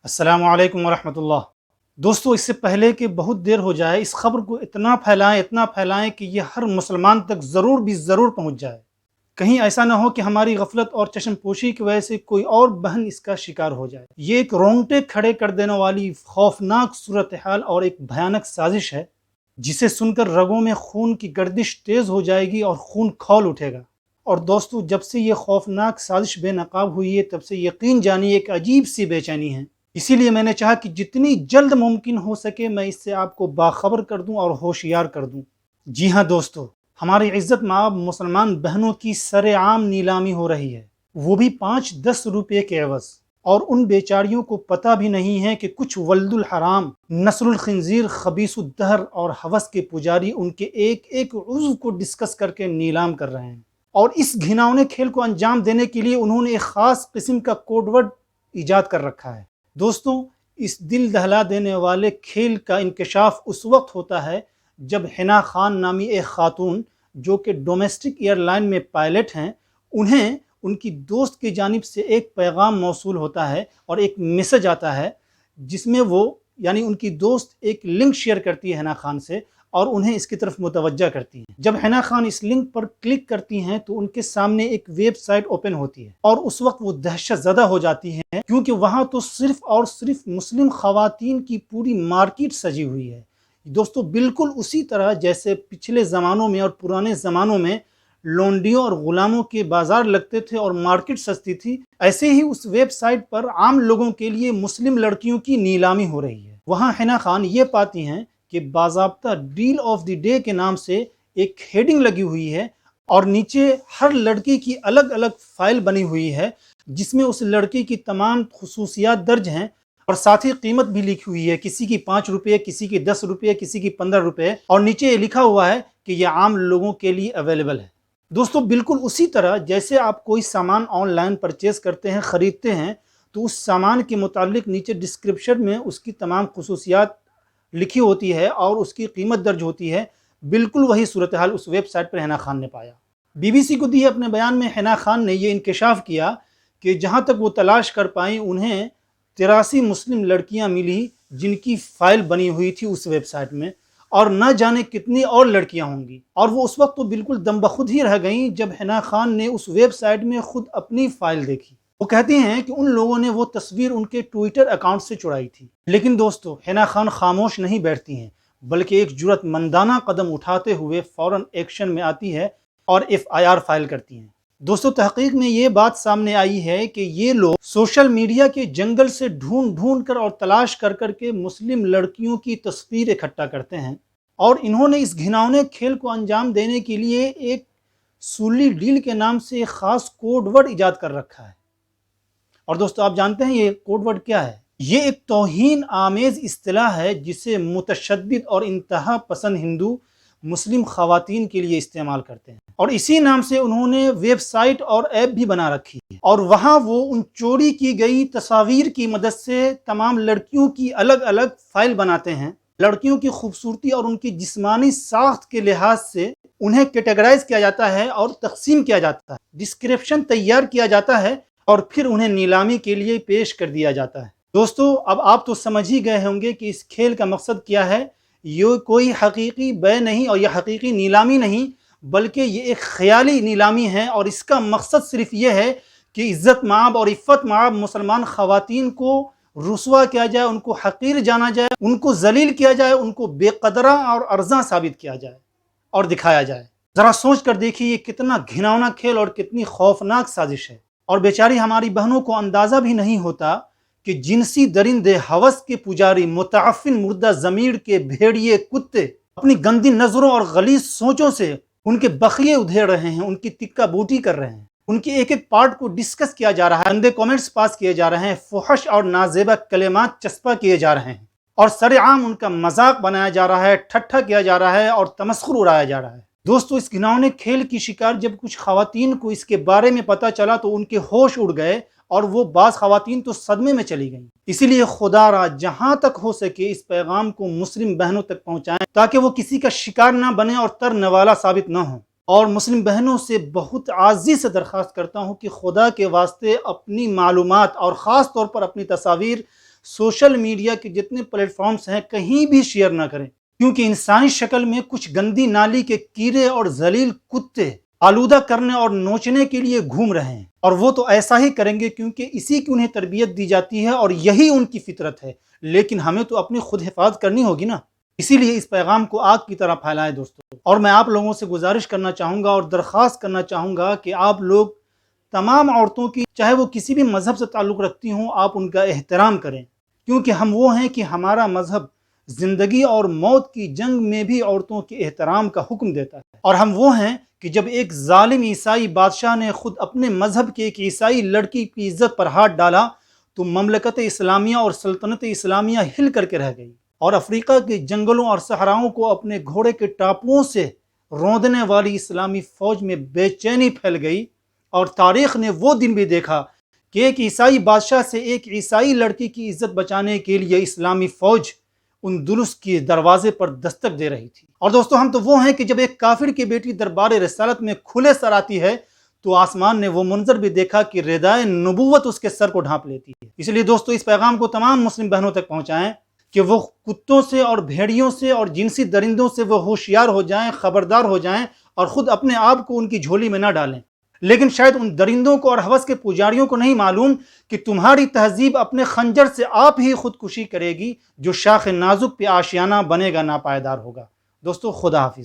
السلام علیکم ورحمۃ اللہ۔ دوستو، اس سے پہلے کہ بہت دیر ہو جائے، اس خبر کو اتنا پھیلائیں کہ یہ ہر مسلمان تک ضرور پہنچ جائے۔ کہیں ایسا نہ ہو کہ ہماری غفلت اور چشم پوشی کی وجہ سے کوئی اور بہن اس کا شکار ہو جائے۔ یہ ایک رونگٹے کھڑے کر دینے والی خوفناک صورتحال اور ایک بھیانک سازش ہے، جسے سن کر رگوں میں خون کی گردش تیز ہو جائے گی اور خون کھول اٹھے گا۔ اور دوستو، جب سے یہ خوفناک سازش بے نقاب ہوئی ہے، تب سے یقین جانیے ایک عجیب سی بے چینی ہے۔ اسی لیے میں نے چاہا کہ جتنی جلد ممکن ہو سکے میں اس سے آپ کو باخبر کر دوں اور ہوشیار کر دوں۔ جی ہاں دوستو، ہماری عزت مآب مسلمان بہنوں کی سر عام نیلامی ہو رہی ہے، وہ بھی 5-10 روپے کے عوض۔ اور ان بیچاریوں کو پتہ بھی نہیں ہے کہ کچھ ولد الحرام، نسل الخنزیر، خبیث الدہر اور ہوس کے پجاری ان کے ایک ایک عضو کو ڈسکس کر کے نیلام کر رہے ہیں۔ اور اس گھناؤنے کھیل کو انجام دینے کے لیے انہوں نے ایک خاص قسم کا کوڈ ورڈ ایجاد کر رکھا ہے۔ دوستوں، اس دل دہلا دینے والے کھیل کا انکشاف اس وقت ہوتا ہے جب حنا خان نامی ایک خاتون، جو کہ ڈومیسٹک ایئر لائن میں پائلٹ ہیں، انہیں ان کی دوست کی جانب سے ایک پیغام موصول ہوتا ہے اور ایک میسج آتا ہے، جس میں وہ یعنی ان کی دوست ایک لنک شیئر کرتی ہے حنا خان سے اور انہیں اس کی طرف متوجہ کرتی ہیں۔ جب حنا خان اس لنک پر کلک کرتی ہیں تو ان کے سامنے ایک ویب سائٹ اوپن ہوتی ہے اور اس وقت وہ دہشت زدہ ہو جاتی ہیں، کیونکہ وہاں تو صرف اور صرف مسلم خواتین کی پوری مارکیٹ سجی ہوئی ہے۔ دوستو، بالکل اسی طرح جیسے پچھلے زمانوں میں اور پرانے زمانوں میں لونڈیوں اور غلاموں کے بازار لگتے تھے اور مارکیٹ سجتی تھی، ایسے ہی اس ویب سائٹ پر عام لوگوں کے لیے مسلم لڑکیوں کی نیلامی ہو رہی ہے۔ وہاں حنا خان یہ پاتی ہیں کہ باضابطہ ڈیل آف دی ڈے کے نام سے ایک ہیڈنگ لگی ہوئی ہے اور نیچے ہر لڑکی کی الگ الگ فائل بنی ہوئی ہے، جس میں اس لڑکی کی تمام خصوصیات درج ہیں اور ساتھ ہی قیمت بھی لکھی ہوئی ہے، کسی کی 5 روپے، کسی کی 10 روپے، کسی کی 15 روپے، اور نیچے یہ لکھا ہوا ہے کہ یہ عام لوگوں کے لیے اویلیبل ہے۔ دوستو، بالکل اسی طرح جیسے آپ کوئی سامان آن لائن پرچیز کرتے ہیں، خریدتے ہیں، تو اس سامان کے متعلق نیچے ڈسکرپشن میں اس کی تمام خصوصیات لکھی ہوتی ہے اور اس کی قیمت درج ہوتی ہے۔ بالکل وہی صورتحال اس ویب سائٹ پر حنا خان نے پایا۔ بی بی سی کو دیے اپنے بیان میں حنا خان نے یہ انکشاف کیا کہ جہاں تک وہ تلاش کر پائیں، انہیں 83 مسلم لڑکیاں ملی جن کی فائل بنی ہوئی تھی اس ویب سائٹ میں، اور نہ جانے کتنی اور لڑکیاں ہوں گی۔ اور وہ اس وقت تو بالکل دم بخود ہی رہ گئیں جب حنا خان نے اس ویب سائٹ میں خود اپنی فائل دیکھی۔ وہ کہتی ہیں کہ ان لوگوں نے وہ تصویر ان کے ٹویٹر اکاؤنٹ سے چڑھائی تھی۔ لیکن دوستو، حنا خان خاموش نہیں بیٹھتی ہیں، بلکہ ایک جرأت مندانہ قدم اٹھاتے ہوئے فوراً ایکشن میں آتی ہے اور FIR فائل کرتی ہیں۔ دوستو، تحقیق میں یہ بات سامنے آئی ہے کہ یہ لوگ سوشل میڈیا کے جنگل سے ڈھونڈ کر اور تلاش کر کے مسلم لڑکیوں کی تصویر اکٹھا کرتے ہیں، اور انہوں نے اس گھناؤنے کھیل کو انجام دینے کے لیے ایک سولی ڈیل کے نام سے ایک خاص کوڈ ورڈ ایجاد کر رکھا ہے۔ اور دوستو، آپ جانتے ہیں یہ کوڈ ورڈ کیا ہے؟ یہ ایک توہین آمیز اصطلاح ہے جسے متشدد اور انتہا پسند ہندو مسلم خواتین کے لیے استعمال کرتے ہیں، اور اسی نام سے انہوں نے ویب سائٹ اور ایپ بھی بنا رکھی ہے، اور وہاں وہ ان چوری کی گئی تصاویر کی مدد سے تمام لڑکیوں کی الگ الگ فائل بناتے ہیں۔ لڑکیوں کی خوبصورتی اور ان کی جسمانی ساخت کے لحاظ سے انہیں کیٹیگرائز کیا جاتا ہے اور تقسیم کیا جاتا ہے، ڈسکرپشن تیار کیا جاتا ہے اور پھر انہیں نیلامی کے لیے پیش کر دیا جاتا ہے۔ دوستو، اب آپ تو سمجھ ہی گئے ہوں گے کہ اس کھیل کا مقصد کیا ہے۔ یہ کوئی حقیقی بے نہیں اور یہ حقیقی نیلامی نہیں، بلکہ یہ ایک خیالی نیلامی ہے، اور اس کا مقصد صرف یہ ہے کہ عزت مآب اور عفت مآب مسلمان خواتین کو رسوا کیا جائے، ان کو حقیر جانا جائے، ان کو ذلیل کیا جائے، ان کو بے قدرہ اور ارزاں ثابت کیا جائے اور دکھایا جائے۔ ذرا سوچ کر دیکھیے یہ کتنا گھناؤنا کھیل اور کتنی خوفناک سازش ہے۔ اور بیچاری ہماری بہنوں کو اندازہ بھی نہیں ہوتا کہ جنسی درندے، ہوس کے پجاری، متعفن مردہ ضمیر کے بھیڑیے کتے اپنی گندی نظروں اور غلیظ سوچوں سے ان کے بخیے ادھیڑ رہے ہیں، ان کی تکہ بوٹی کر رہے ہیں، ان کے ایک ایک پارٹ کو ڈسکس کیا جا رہا ہے، گندے کومنٹس پاس کیے جا رہے ہیں، فحش اور نازیبا کلمات چسپاں کیے جا رہے ہیں، اور سرعام ان کا مذاق بنایا جا رہا ہے، ٹھٹھا کیا جا رہا ہے اور تمسخر اڑایا جا رہا ہے۔ دوستو، اس گھناؤنے کھیل کی شکار جب کچھ خواتین کو اس کے بارے میں پتہ چلا تو ان کے ہوش اڑ گئے، اور وہ بعض خواتین تو صدمے میں چلی گئیں۔ اسی لیے خدا را جہاں تک ہو سکے اس پیغام کو مسلم بہنوں تک پہنچائیں تاکہ وہ کسی کا شکار نہ بنے اور ترنوالا ثابت نہ ہوں۔ اور مسلم بہنوں سے بہت عاجزی سے درخواست کرتا ہوں کہ خدا کے واسطے اپنی معلومات اور خاص طور پر اپنی تصاویر سوشل میڈیا کے جتنے پلیٹ فارمز ہیں کہیں بھی شیئر نہ کریں، کیونکہ انسانی شکل میں کچھ گندی نالی کے کیڑے اور ذلیل کتے آلودہ کرنے اور نوچنے کے لیے گھوم رہے ہیں، اور وہ تو ایسا ہی کریں گے کیونکہ اسی کی انہیں تربیت دی جاتی ہے اور یہی ان کی فطرت ہے، لیکن ہمیں تو اپنی خود حفاظت کرنی ہوگی نا۔ اسی لیے اس پیغام کو آگ کی طرح پھیلائیں دوستو، اور میں آپ لوگوں سے گزارش کرنا چاہوں گا اور درخواست کرنا چاہوں گا کہ آپ لوگ تمام عورتوں کی، چاہے وہ کسی بھی مذہب سے تعلق رکھتی ہوں، آپ ان کا احترام کریں، کیونکہ ہم وہ ہیں کہ ہمارا مذہب زندگی اور موت کی جنگ میں بھی عورتوں کے احترام کا حکم دیتا ہے، اور ہم وہ ہیں کہ جب ایک ظالم عیسائی بادشاہ نے خود اپنے مذہب کے ایک عیسائی لڑکی کی عزت پر ہاتھ ڈالا تو مملکت اسلامیہ اور سلطنت اسلامیہ ہل کر کے رہ گئی، اور افریقہ کے جنگلوں اور صحراؤں کو اپنے گھوڑے کے ٹاپوؤں سے روندنے والی اسلامی فوج میں بے چینی پھیل گئی، اور تاریخ نے وہ دن بھی دیکھا کہ ایک عیسائی بادشاہ سے ایک عیسائی لڑکی کی عزت بچانے کے لیے اسلامی فوج اندلس کے دروازے پر دستک دے رہی تھی۔ اور دوستو ہم تو وہ ہیں کہ جب ایک کافر کی بیٹی دربار رسالت میں کھلے سر آتی ہے تو آسمان نے وہ منظر بھی دیکھا کہ ردائے نبوت اس کے سر کو ڈھانپ لیتی ہے۔ اس لیے دوستو اس پیغام کو تمام مسلم بہنوں تک پہنچائیں کہ وہ کتوں سے اور بھیڑیوں سے اور جنسی درندوں سے وہ ہوشیار ہو جائیں، خبردار ہو جائیں، اور خود اپنے آپ کو ان کی جھولی میں نہ ڈالیں۔ لیکن شاید ان درندوں کو اور ہوس کے پجاریوں کو نہیں معلوم کہ تمہاری تہذیب اپنے خنجر سے آپ ہی خودکشی کرے گی، جو شاخ نازک پہ آشیانہ بنے گا ناپائیدار ہوگا۔ دوستو خدا حافظ۔